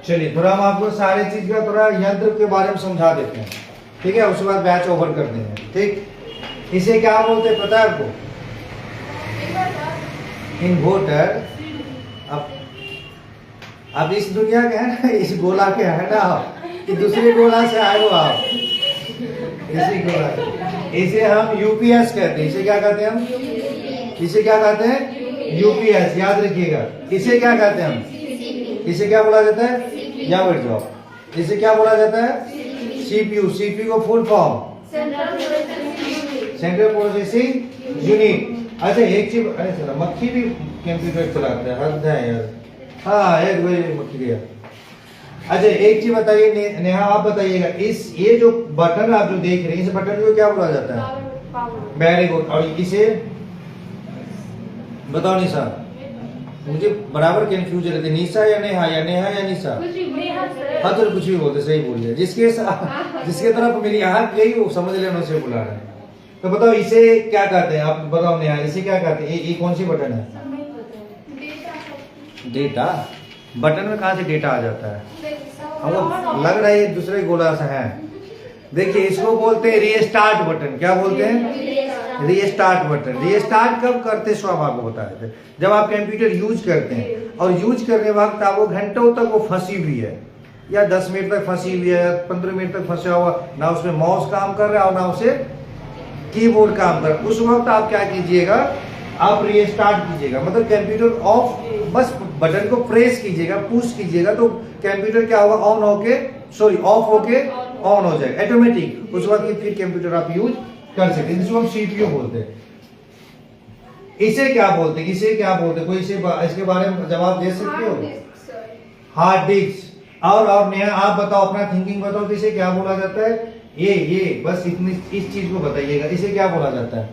चलिए थोड़ा हम आपको सारे चीज का थोड़ा यंत्र के बारे में समझा देते हैं, ठीक है। उसके बाद बैच ओवर कर देंगे, ठीक। इसे क्या बोलते हैं पता है आपको? इन्वर्टर। अब इस दुनिया के है ना, इस गोला के है ना आप, कि दूसरे गोला से आए हो आप, इसी गोला के। इसे हम यूपीएस कहते हैं। इसे क्या कहते हैं हम? इसे क्या कहते हैं? यूपीएस, याद रखिएगा। इसे क्या कहते हैं हम? इसे क्या बोला जाता है? या बैठ जाओ। इसे क्या बोला जाता है? सीपीयू। सीपीयू को full form central processing unit. अच्छा एक चीज, अरे चलो मक्खी भी कंप्यूटर चलाते हैं, हद है यार। हाँ एक वही मक्खी गया। अच्छा एक चीज बताइए नेहा, आप बताइएगा, इस ये जो बटन आप जो देख रहे हैं, इस बटन को क्या बोला जाता है? Very good. और इसे बताओ निशा, मुझे बराबर कंफ्यूज रहते, निशा या नेहा, या नेहा या निशा? हाँ तो कुछ भी बोलते, सही बोल दिया। जिसके तरफ मेरी आंख गई वो समझ लेना उसे बुला रहे हैं। तो बताओ इसे क्या कहते हैं? आप बताओ नेहा, इसे क्या कहते हैं? ये कौन सी बटन है? डेटा। बटन में कहाँ से डेटा आ जाता है? हमको लग रहा है ये दूसरे गोला से है। देखिए इसको बोलते हैं रीस्टार्ट बटन। क्या बोलते हैं? Restart button. रीस्टार्ट कब करते सो हम आपको बताए थे, जब आप कंप्यूटर यूज करते हैं और यूज करने वक्त आपको घंटों तक वो फंसी हुई है, या 10 मिनट तक फंसी हुई है, 15 मिनट तक फंसा हुआ, ना उसमें माउस काम कर रहा है और ना उसे कीबोर्ड काम कर रहा है, उस वक्त आप क्या कीजिएगा? आप रीस्टार्ट कीजिएगा। मतलब कंप्यूटर ऑफ, बस बटन को प्रेस कीजिएगा, पुश कीजिएगा, तो कंप्यूटर क्या होगा? ऑन होके, सॉरी ऑफ होके ऑन हो जाएगा ऑटोमेटिक। उस वक्त फिर कंप्यूटर आप यूज कर सकते हैं, जिसको हम सीपीयू बोलते हैं। इसे क्या बोलते हैं? इसे क्या बोलते हैं? कोई इसे इसके बारे में जवाब दे सकते हो? Hard disk. और नेहा आप बताओ, अपना थिंकिंग बताओ कि इसे क्या बोला जाता है? ये बस इतनी इस चीज को बताइएगा, इसे क्या बोला जाता है?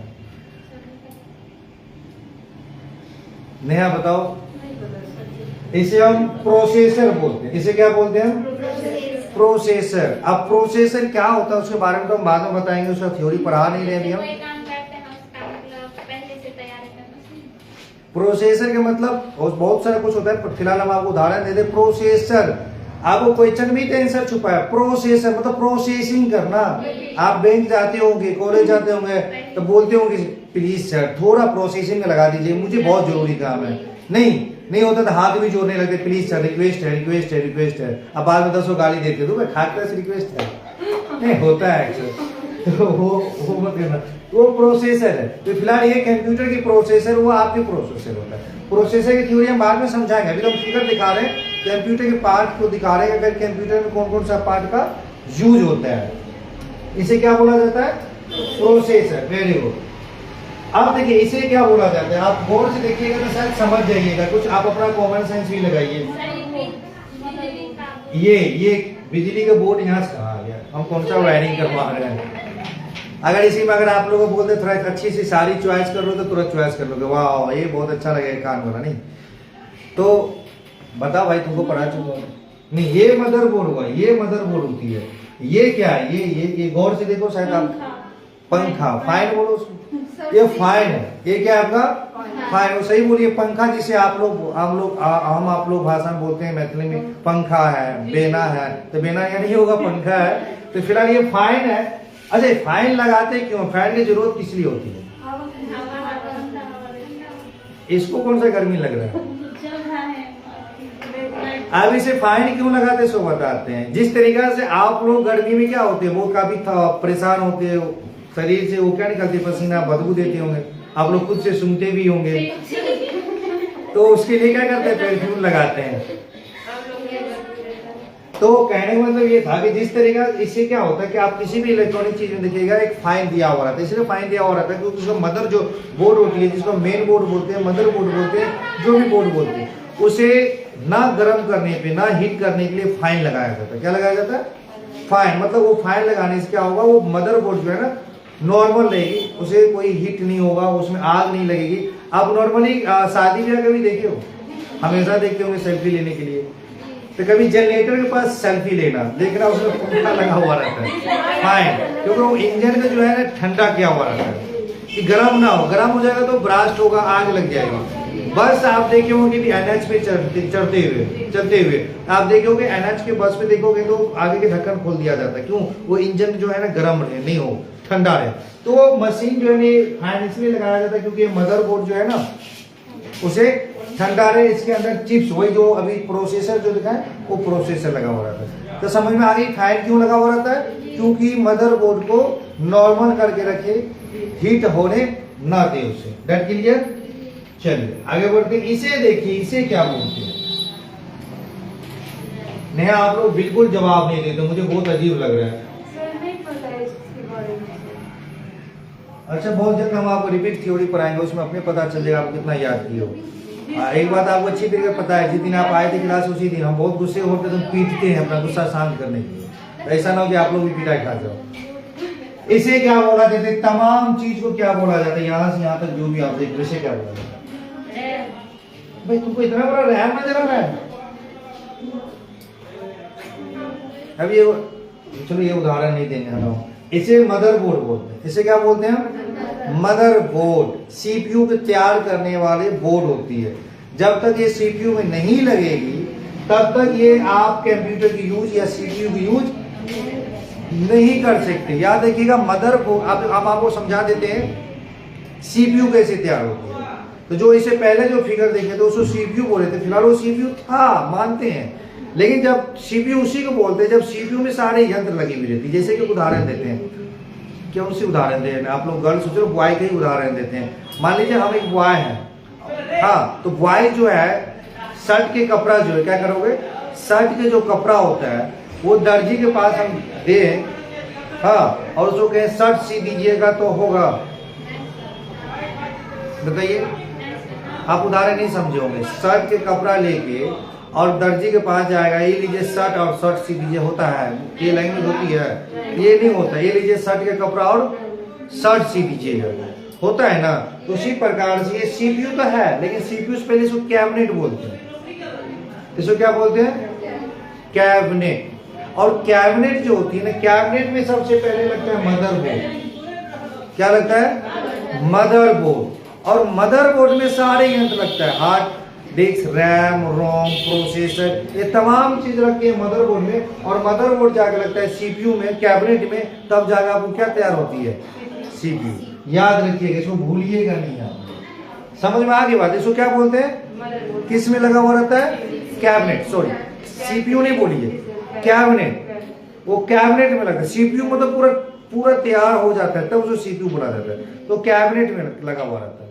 नेहा बताओ। इसे हम प्रोसेसर बोलते हैं। इसे क्या बोलते हैं? प्रोसेसर। अब प्रोसेसर क्या होता है उसके बारे में तो हम बाद में बताएंगे, उसका थ्योरी पढ़ा नहीं रहे अभी हम। प्रोसेसर के मतलब बहुत सारा कुछ होता है, फिलहाल हम आपको उदाहरण दे दे। प्रोसेसर, आपको क्वेश्चन में आंसर छुपा है। प्रोसेसर मतलब प्रोसेसिंग करना। आप बैंक जाते होंगे, कॉलेज जाते होंगे, तो बोलते होंगे प्लीज सर थोड़ा प्रोसेसिंग में लगा दीजिए, मुझे बहुत जरूरी काम है। नहीं होता तो हाथ भी जोड़ने लगते, प्लीज सर रिक्वेस्ट है, रिक्वेस्ट है, रिक्वेस्ट है। अब बाद में 10 गाली देते तो खाते से रिक्वेस्ट है, नहीं होता है एक्चुअली। तो वो मत करना, वो प्रोसेसर है। तो फिलहाल ये कंप्यूटर की प्रोसेसर, वो आपके प्रोसेसर होता है। प्रोसेसर की थ्योरी हम बाद में समझाएंगे, अभी तो हम फिगर दिखा रहे हैं, कंप्यूटर के पार्ट को दिखा रहे हैं, अगर कंप्यूटर में कौन कौन सा पार्ट का यूज होता है। इसे क्या बोला जाता है? प्रोसेसर। Very good. अब देखिए इसे क्या बोला जाता है, आप गौर से देखिएगा तो शायद समझ जाइएगा कुछ, आप अपना कॉमन सेंस भी लगाइए। ये बिजली का बोर्ड यहाँ से कहाँ आ गया? हम कौन सा वायरिंग करवा रहे हैं? अगर इसी में अगर आप लोगों को बोलते थोड़ा अच्छी सी सारी चॉइस कर लो तो तुरंत चॉइस कर लोगे, वाह ये बहुत अच्छा लगेगा कान वाला। नहीं तो बताओ भाई, तुमको पढ़ा चुका नहीं? ये मदरबोर्ड हुआ, ये मदरबोर्ड होती है। ये क्या है? ये गौर से देखो, शायद आप पंखा, फैन बोलो उसको, ये फैन है। ये क्या है आपका? फैन। वो सही बोलिए, पंखा जिसे हम आप लोग भाषा में बोलते हैं मैथिली में पंखा है, बेना है, तो बेना या नहीं होगा, पंखा है। तो फिलहाल ये फैन है। अच्छा फैन लगाते क्यों? फैन की जरूरत किस लिए होती है? इसको कौन सा गर्मी लग रहा है? अब इसे फैन क्यों लगाते सो बताते हैं। जिस तरीका से आप लोग गर्मी में क्या होते हैं, वो काफी परेशान होते हैं, शरीर से वो क्या निकलते, पसीना, बदबू देते होंगे, आप लोग खुद से सुनते भी होंगे, तो उसके लिए क्या करते हैं? परफ्यूम लगाते हैं। तो कहने का मतलब ये था कि जिस तरीका इससे क्या होता है कि आप किसी भी इलेक्ट्रॉनिक चीज में देखिएगा एक फाइन दिया हुआ रहता है। इसलिए फाइन दिया हुआ रहता है क्योंकि उसका मदर जो बोर्ड होती है, जिसको मेन बोर्ड बोलते हैं, मदर बोर्ड बोलते हैं, जो भी बोर्ड बोलते हैं, उसे ना गर्म करने पे ना हीट करने के लिए फाइन लगाया जाता है। क्या लगाया जाता है? फाइन। मतलब वो फाइन लगाने से क्या होगा, वो मदर बोर्ड जो है ना नॉर्मल रहेगी, उसे कोई हीट नहीं होगा, उसमें आग नहीं लगेगी। आप नॉर्मली शादी ब्याह कभी देखे हो, हमेशा देखते होंगे सेल्फी लेने के लिए, तो कभी जनरेटर के पास सेल्फी लेना देखना, उसमें पंखा लगा हुआ रहता है फाइन, क्योंकि वो इंजन का जो है ना ठंडा किया हुआ रहता है कि गर्म ना हो। गर्म हो जाएगा तो ब्रास्ट होगा, आग लग जाएगी। बस आप देखे होंगे कि एनएच पे चलते हुए आप देखे होंगे एनएच के बस पे देखोगे तो आगे के ढक्कन खोल दिया जाता है। क्यों? वो इंजन जो है ना गर्म रहे, नहीं हो ठंडा रहे। तो मशीन जो है फैन इसलिए लगाया जाता है क्योंकि मदरबोर्ड जो है ना उसे ठंडा रहे। इसके अंदर चिप्स, वही जो अभी प्रोसेसर जो दिखा है वो प्रोसेसर लगा हुआ रहता है। तो समझ में आ गई फैन क्यों लगा हुआ रहता है? क्योंकि मदरबोर्ड को नॉर्मल करके रखे, हीट होने ना दे उसे। That clear? चलिए आगे बढ़ते हैं। इसे देखिए, इसे क्या बोलते हैं? नेहा आप लोग बिल्कुल जवाब नहीं देते, मुझे बहुत अजीब लग रहा है। अच्छा, बहुत जल्द हम आपको रिपीट थ्योरी पढ़ाएंगे, उसमें अपने पता चल जाएगा आप कितना याद किए हो। एक बात आपको अच्छी तरीके पता है, जिस दिन आप आए थे क्लास उसी दिन हम बहुत गुस्से होते तो पीटते हैं अपना गुस्सा शांत करने के लिए। तो ऐसा ना हो कि आप लोग भी पिटाई खा जाओ। इसे क्या बोला जाता है? तमाम चीज को क्या बोला जाता है? यहाँ से यहाँ तक जो भी आप देख रहे, इसे क्या बोला जाता है? भाई तुमको इतना बड़ा रैम नजर आ रहा है? अब ये चलो ये उदाहरण नहीं देंगे हम। इसे मदरबोर्ड बोलते हैं। इसे क्या बोलते हैं? मदरबोर्ड। सीपीयू को तैयार करने वाले बोर्ड होती है। जब तक ये सीपीयू में नहीं लगेगी तब तक ये आप कंप्यूटर की यूज या सीपीयू की यूज नहीं कर सकते। याद रखिएगा मदरबोर्ड। अब आपको समझा देते हैं सीपीयू कैसे तैयार होती है। तो जो इससे पहले जो फिगर देखे थे उसको सीपीयू बोले थे। फिलहाल वो सीपीयू था, मानते हैं, लेकिन जब सीपीयू उसी को बोलते हैं जब सीपीयू में सारे यंत्र लगी हुई रहती है। जैसे कि उदाहरण देते हैं, कौन सी उदाहरण दे? आप लोग गर्ल्स सोचो, बॉय का ही उदाहरण देते हैं। मान लीजिए हम एक बॉय है, हाँ, तो बॉय जो है शर्ट के कपड़ा जो है क्या करोगे? शर्ट के जो कपड़ा होता है वो दर्जी के पास हम दे, हाँ, और उसको कहें शर्ट सी दीजिएगा तो होगा। बताइए, आप उदाहरण नहीं समझे होंगे। शर्ट के कपड़ा लेके और दर्जी के पास जाएगा, ये लीजिए शर्ट और शर्ट सी दीजिए, होता है ये लैंग्वेज होती है? ये नहीं होता। ये लीजिए शर्ट के कपड़ा और शर्ट सी दीजिएगा, होता है ना? तो उसी प्रकार से ये सीपीयू तो है, लेकिन सीपीयू से पहले इसको कैबिनेट बोलते हैं। इसको क्या बोलते हैं? कैबिनेट। और कैबिनेट जो होती है ना, कैबिनेट में सबसे पहले लगता है मदरबोर्ड। क्या लगता है? मदरबोर्ड। और मदरबोर्ड में सारे यंत्र लगता है, हार्ड डिस्क, रैम, रोम, प्रोसेसर, ये तमाम चीज रखती है मदरबोर्ड में। और मदरबोर्ड जाकर लगता है सीपीयू में, कैबिनेट में, तब जाकर आपको क्या तैयार होती है? सीपीयू। याद रखिएगा, इसको भूलिएगा नहीं आप। समझ में आ गई बात? इसको क्या बोलते हैं? किस में लगा हुआ रहता है? कैबिनेट। सॉरी, सीपीयू नहीं बोलिए, कैबिनेट। वो कैबिनेट में लगता है। सीपीयू मतलब पूरा तैयार हो जाता है तब उसको सीपीयू बोला जाता है। तो कैबिनेट में लगा हुआ रहता है।